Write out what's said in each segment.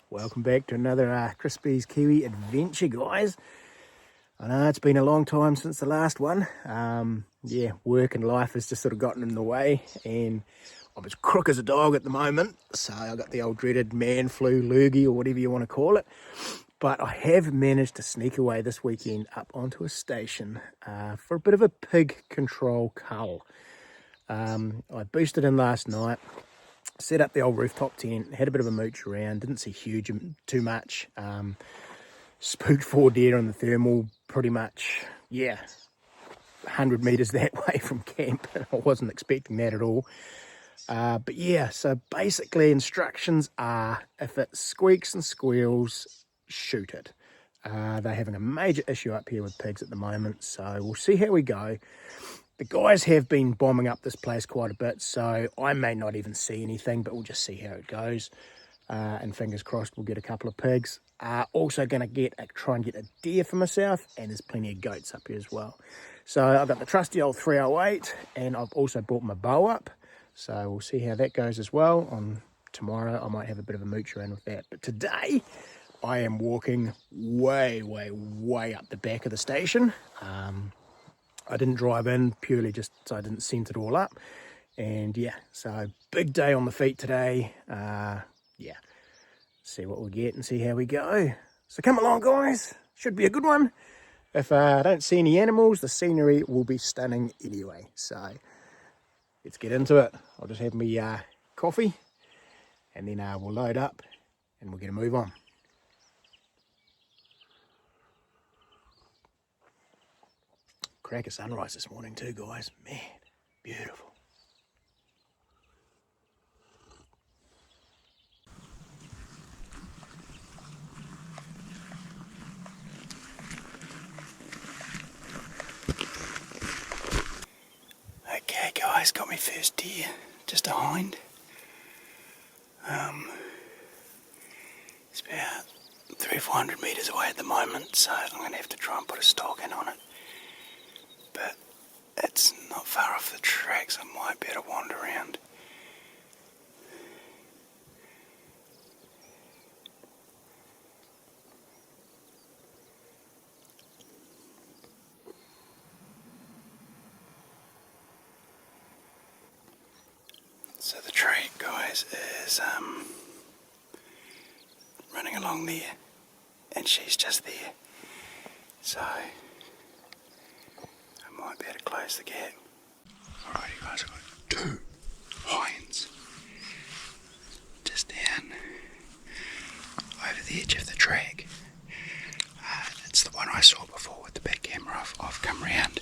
Welcome back to another Chrispys Kiwi adventure, guys. I know it's been a long time since the last one. Yeah, work and life has just sort of gotten in the way, and I'm as crook as a dog at the moment. So I got the old dreaded man flu, lurgy, or whatever you want to call it. But I have managed to sneak away this weekend up onto a station for a bit of a pig control cull. I boosted in last night. Set up the old rooftop tent, had a bit of a mooch around, didn't see too much. Spooked 4 deer on the thermal, pretty much, yeah, 100 metres that way from camp. I wasn't expecting that at all. But yeah, so basically instructions are, if it squeaks and squeals, shoot it. They're having a major issue up here with pigs at the moment, so we'll see how we go. The guys have been bombing up this place quite a bit, so I may not even see anything, but we'll just see how it goes. And fingers crossed we'll get a couple of pigs. Also going to try and get a deer for myself, and there's plenty of goats up here as well. So I've got the trusty old 308, and I've also brought my bow up. So we'll see how that goes as well. On tomorrow I might have a bit of a mooch around with that. But today I am walking way up the back of the station. I didn't drive in purely just so I didn't scent it all up. And yeah, so big day on the feet today. Yeah, see what we get and see how we go. So come along, guys. Should be a good one. If I don't see any animals, the scenery will be stunning anyway. So let's get into it. I'll just have me coffee, and then we'll load up and we'll get a move on. Crack a sunrise this morning too, guys. Man, beautiful. Okay, guys, got my first deer. Just a hind. It's about 300 or 400 metres away at the moment, so I'm going to have to try and put a stalking on it. But it's not far off the tracks. I might be able to wander around. So the track, guys, is running along there, and she's just there. So might be able to close the gap. Alrighty, guys, I've got 2 hinds just down over the edge of the track. It's the one I saw before with the back camera. I've come round.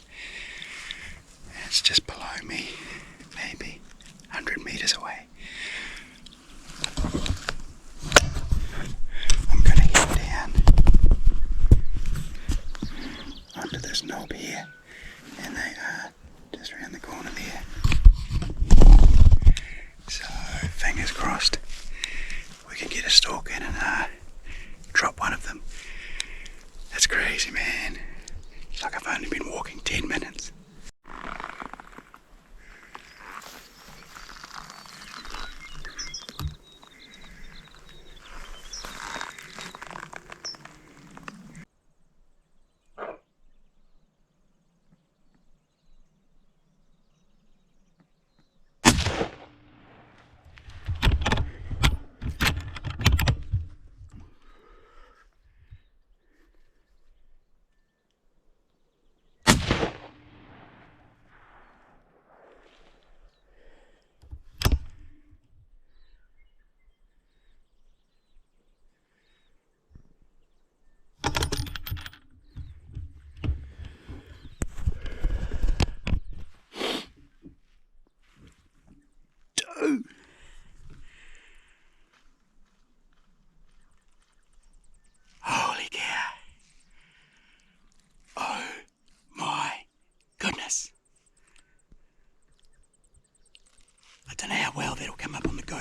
It's just below me, maybe 100 metres away. I'm going to head down under this knob here. And they are just around the corner there. So, fingers crossed, we can get a stalk in and drop one of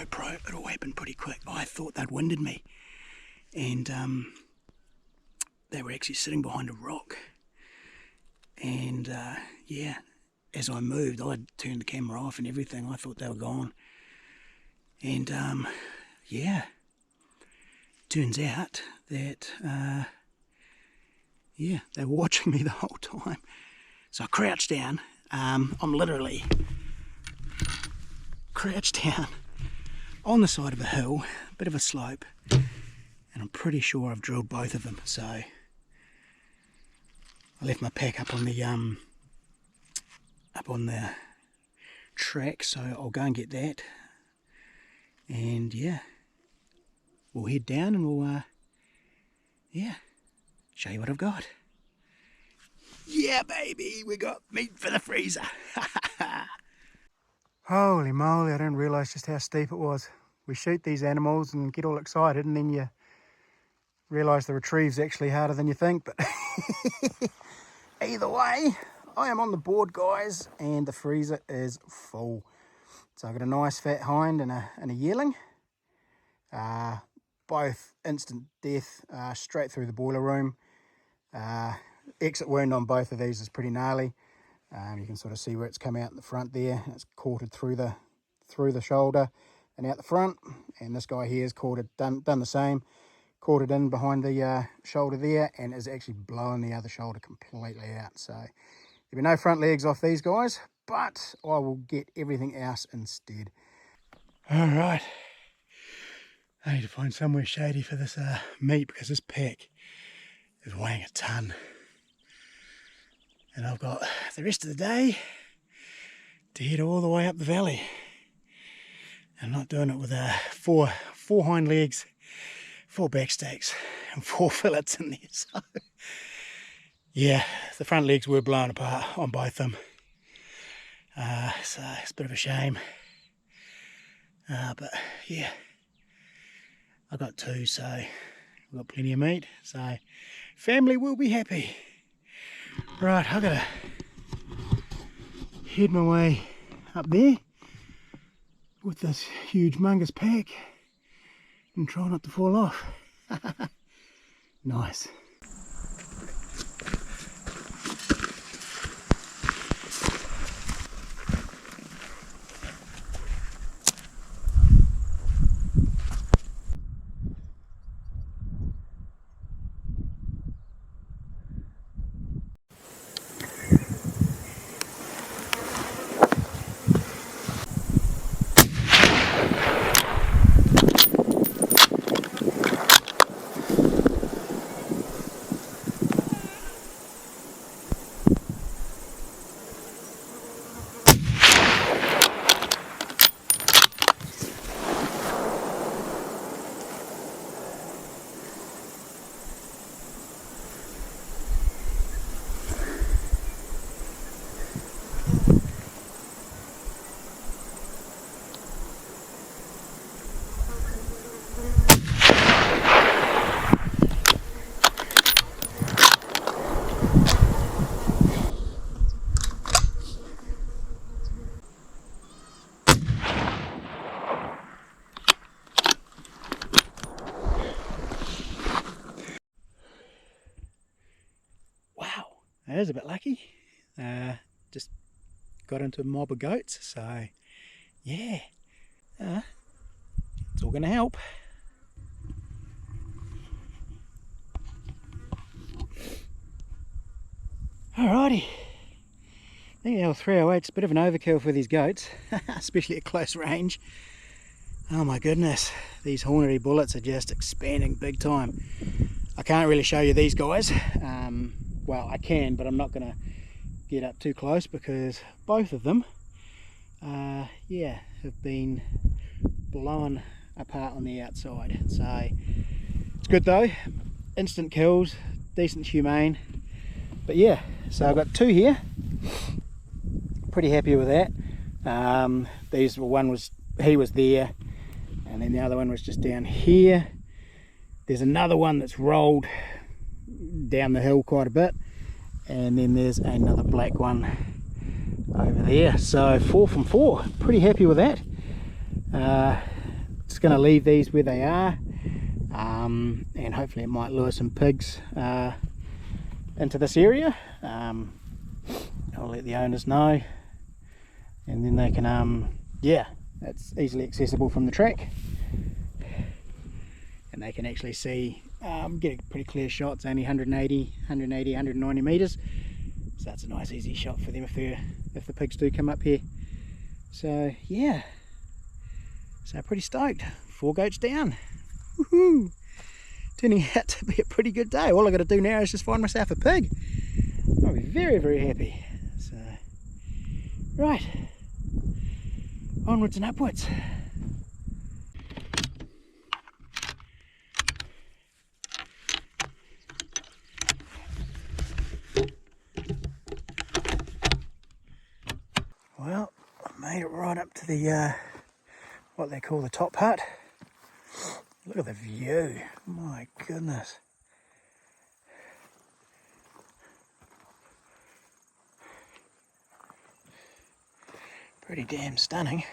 GoPro, it all happened pretty quick. I thought they'd winded me, and they were actually sitting behind a rock. And yeah, as I moved, I turned the camera off and everything. I thought they were gone. And yeah, turns out that yeah, they were watching me the whole time. So I crouched down. I'm literally crouched down on the side of a hill, a bit of a slope, and I'm pretty sure I've drilled both of them. So I left my pack up on the track, so I'll go and get that, and yeah, we'll head down and we'll yeah, show you what I've got. Yeah, baby, we got meat for the freezer. Holy moly, I didn't realise just how steep it was. We shoot these animals and get all excited, and then you realise the retrieve's actually harder than you think. But either way, I am on the board, guys, and the freezer is full. So I've got a nice fat hind and a yearling. Both instant death, straight through the boiler room. Exit wound on both of these is pretty gnarly. You can sort of see where it's come out in the front there. It's cautered through the shoulder and out the front. And this guy here is done the same. Cautered in behind the shoulder there, and is actually blowing the other shoulder completely out. So there'll be no front legs off these guys, but I will get everything else instead. All right. I need to find somewhere shady for this meat, because this pack is weighing a ton. And I've got the rest of the day to head all the way up the valley. I'm not doing it with four hind legs, 4 back stacks, and 4 fillets in there. So yeah, the front legs were blown apart on both of them. So it's a bit of a shame. But yeah, I got 2, so I've got plenty of meat. So family will be happy. Right, I've got to head my way up there with this huge mungus pack and try not to fall off. Nice. I was a bit lucky. Just got into a mob of goats, so yeah, it's all going to help. Alrighty, I think the L308's a bit of an overkill for these goats, especially at close range. Oh my goodness, these hornety bullets are just expanding big time. I can't really show you these guys. Well, I can, but I'm not going to get up too close because both of them, yeah, have been blown apart on the outside. So it's good though, instant kills, decent humane. But yeah, so I've got 2 here. Pretty happy with that. He was there, and then the other one was just down here. There's another one that's rolled down the hill quite a bit, and then there's another black one over there. So 4 from 4, pretty happy with that. just going to leave these where they are, and hopefully it might lure some pigs into this area. I'll let the owners know, and then they can, yeah, it's easily accessible from the track, and they can actually see, get a pretty clear shot. It's only 190 meters, so that's a nice easy shot for them if the pigs do come up here. So yeah, so pretty stoked. 4 goats down. Woohoo! Turning out to be a pretty good day. All I got to do now is just find myself a pig. I'll be very, very happy. So, right, onwards and upwards. Well, I made it right up to the what they call the top hut. Look at the view, my goodness. Pretty damn stunning.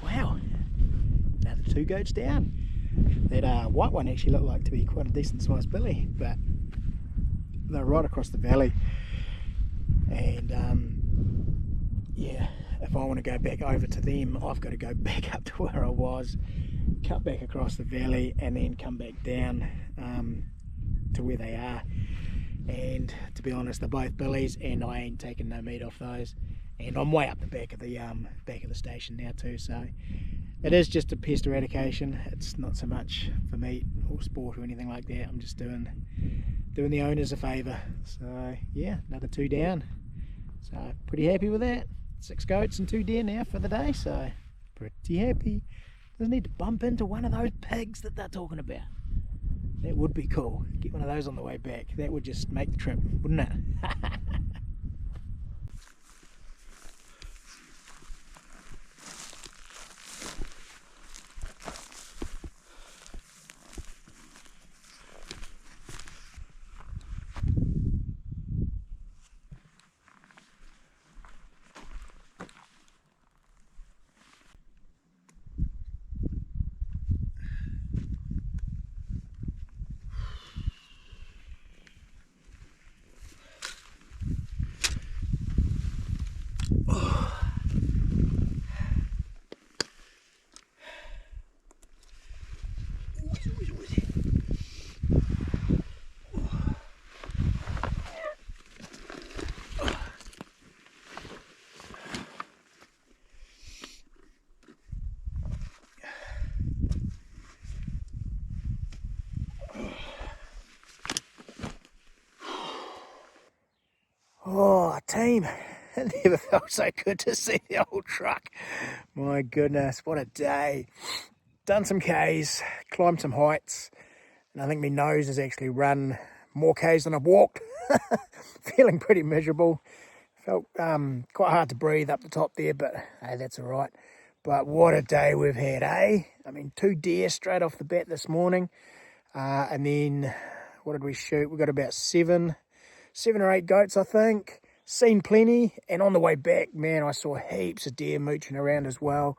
Wow, now the 2 goats down. That white one actually looked like to be quite a decent sized billy, but they're right across the valley, and yeah, if I want to go back over to them, I've got to go back up to where I was, cut back across the valley, and then come back down to where they are. And to be honest, they're both billies, and I ain't taking no meat off those. And I'm way up the back of the station now too, so it is just a pest eradication. It's not so much for meat or sport or anything like that. I'm just doing the owners a favour. So yeah, another 2 down. So pretty happy with that. 6 goats and 2 deer now for the day, so pretty happy. Doesn't need to bump into one of those pigs that they're talking about. That would be cool. Get one of those on the way back. That would just make the trip, wouldn't it? Oh, team, it never felt so good to see the old truck. My goodness, what a day. Done some Ks, climbed some heights, and I think my nose has actually run more Ks than I've walked. Feeling pretty miserable. Felt quite hard to breathe up the top there, but hey, that's all right. But what a day we've had, eh? I mean, 2 deer straight off the bat this morning. And then, what did we shoot? We got about 7 or 8 goats, I think. Seen plenty, and on the way back, man, I saw heaps of deer mooching around as well.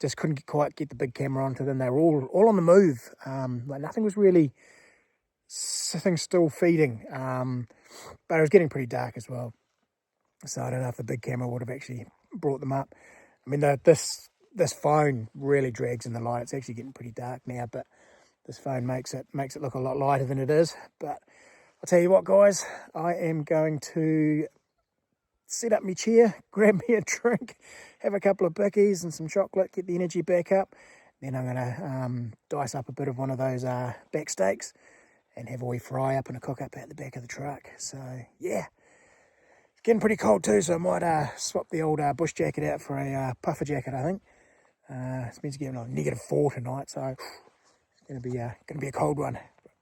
Just couldn't quite get the big camera onto them. They were all on the move. Like nothing was really sitting still feeding. But it was getting pretty dark as well. So I don't know if the big camera would have actually brought them up. I mean, this phone really drags in the light. It's actually getting pretty dark now, but this phone makes it look a lot lighter than it is. But I'll tell you what, guys, I am going to set up my chair, grab me a drink, have a couple of bickies and some chocolate, get the energy back up. Then I'm going to dice up a bit of one of those back steaks and have a wee fry up and a cook up at the back of the truck. So, yeah, getting pretty cold too, so I might swap the old bush jacket out for a puffer jacket, I think. It's meant to get like -4 tonight, so it's gonna be a cold one.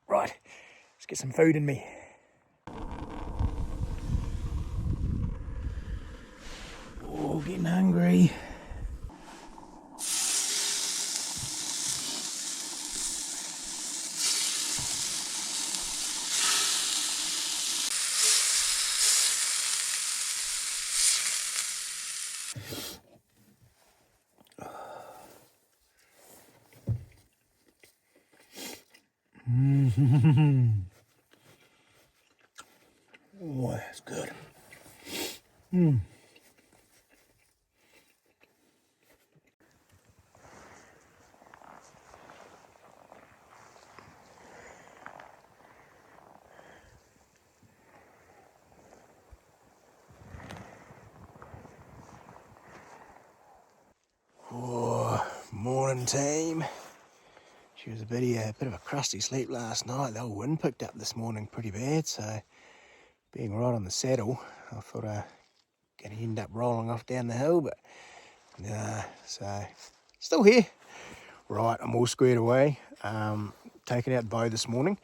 Right, let's get some food in me. Oh, getting hungry. Oh, that's good. Oh, morning team. She was a bit of a crusty sleep last night. The old wind picked up this morning pretty bad, so being right on the saddle, I thought I was going to end up rolling off down the hill, but nah, so still here. Right, I'm all squared away. Taken out bow this morning,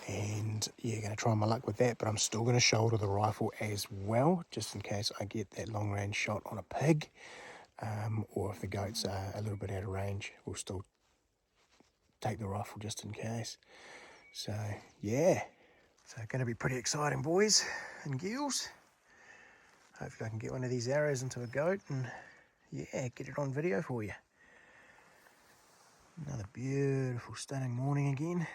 and yeah, going to try my luck with that, but I'm still going to shoulder the rifle as well, just in case I get that long range shot on a pig, or if the goats are a little bit out of range, we'll still take the rifle just in case. So yeah, so going to be pretty exciting, boys and girls. Hopefully I can get one of these arrows into a goat and yeah, get it on video for you. Another beautiful, stunning morning again.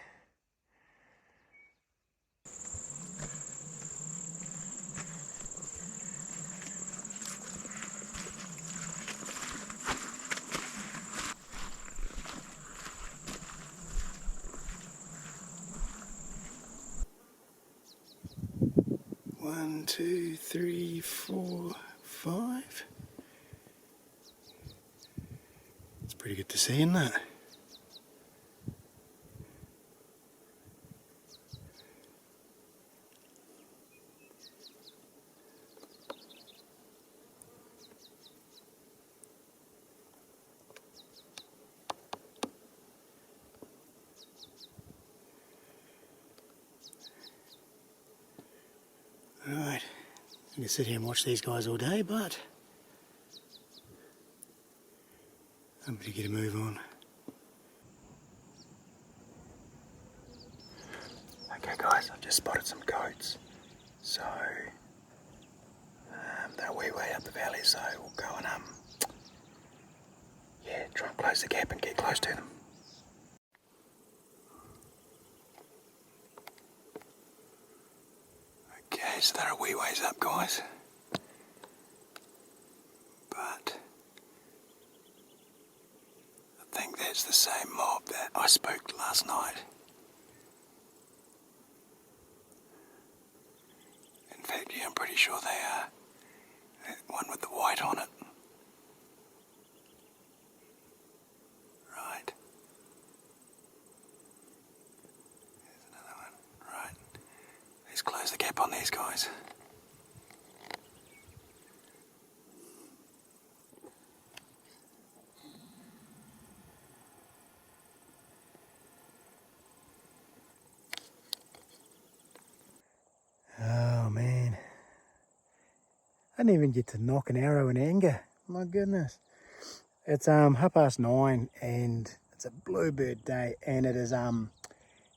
One, two, three, 4, 5. It's pretty good to see, isn't it? Alright, I can sit here and watch these guys all day, but I'm going to get a move on. Okay guys, I've just spotted some goats. So, they're way up the valley, so we'll go and yeah, try and close the gap and get close to them. Okay, so they're a wee ways up, guys. But I think that's the same mob that I spooked last night. In fact, yeah, I'm pretty sure they are. That one with the white on it. Right. There's another one. Right. Let's close the gap on these guys. Oh man. I didn't even get to knock an arrow in anger. My goodness. It's 9:30 and it's a bluebird day, and it is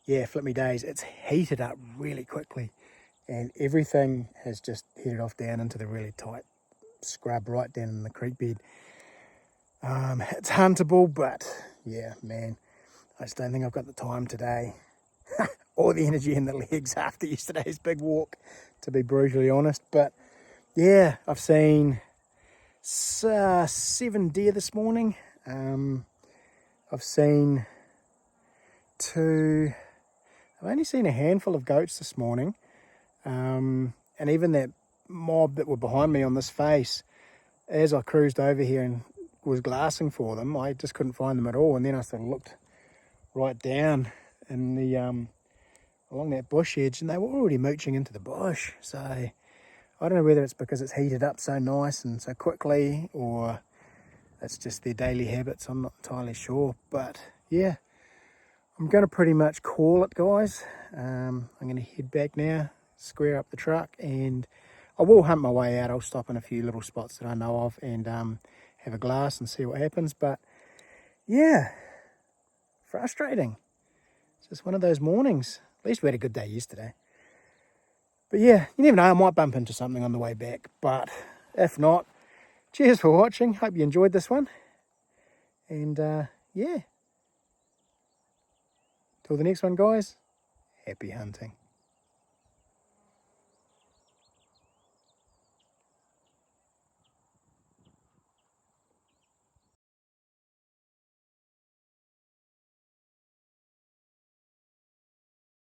yeah, flip me days. It's heated up really quickly and everything has just headed off down into the really tight scrub right down in the creek bed. It's huntable, but yeah, man, I just don't think I've got the time today or the energy in the legs after yesterday's big walk, to be brutally honest. But yeah, I've seen 7 deer this morning. I've seen 2, I've only seen a handful of goats this morning. And even that mob that were behind me on this face, as I cruised over here and was glassing for them, I just couldn't find them at all. And then I sort of looked right down in the along that bush edge, and they were already mooching into the bush. So I don't know whether it's because it's heated up so nice and so quickly, or it's just their daily habits. I'm not entirely sure, but yeah, I'm going to pretty much call it, guys. I'm going to head back now, square up the truck, and I will hunt my way out. I'll stop in a few little spots that I know of and have a glass and see what happens. But yeah, frustrating. It's just one of those mornings. At least we had a good day yesterday. But yeah, you never know, I might bump into something on the way back. But if not, cheers for watching. Hope you enjoyed this one. And yeah, till the next one, guys, happy hunting.